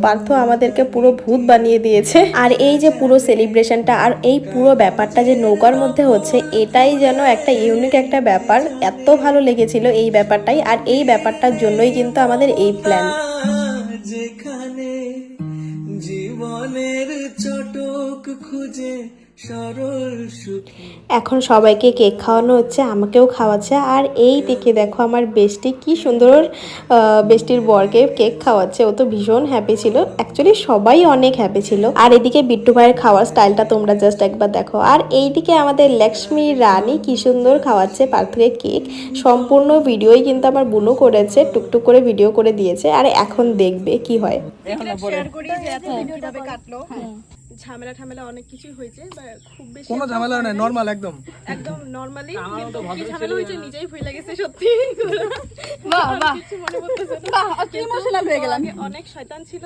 পার্থ আমাদেরকে পুরো ভূত বানিয়ে দিয়েছে। আর এই যে পুরো সেলিব্রেশনটা আর এই পুরো ব্যাপারটা যে নৌকার মধ্যে হচ্ছে, এটাই যেন একটা ইউনিক একটা ব্যাপার। এত ভালো লেগেছিল এই ব্যাপারটাই, আর এই ব্যাপারটার জন্যই কিন্তু আমাদের এই প্ল্যান। যেখানে জীবনের চটক খুঁজে সরল সুখী। এখন সবাইকে কেক খাওয়ানো হচ্ছে, আমাকেও খাওয়াচ্ছে। আর এই দিকে দেখো আমার বেস্টি কি সুন্দর বেস্টির বরকে কেক খাওয়াচ্ছে। ও তো ভীষণ হ্যাপি ছিল, অ্যাকচুয়ালি সবাই অনেক হ্যাপি ছিল। আর এদিকে বিট্টু ভাইয়ের খাওয়ার স্টাইলটা তোমরা জাস্ট একবার দেখো। আর এইদিকে আমাদের লক্ষ্মী রানী কি সুন্দর খাওয়াচ্ছে পার্থকে কেক। সম্পূর্ণ ভিডিওই কিন্তু আমার বুনু করেছে, টুকটুক করে ভিডিও করে দিয়েছে। আর এখন দেখবে কি হয়। শেয়ার করি যে এত কিভাবে কাটলো। ঝামেলা ঠামেলা অনেক কিছুই হয়েছে, খুব বেশি কোনো ঝামেলা নাই, নরমাল একদম একদম নরমালি। কিন্তু কি ঝামেলা হয়েছে নিজেই ভুলে গেছে সত্যি। বাহ বাহ, কিছু মনে পড়তেছে না, বাহ কি ইমোশনাল হয়ে গেলাম। অনেক শয়তান ছিল।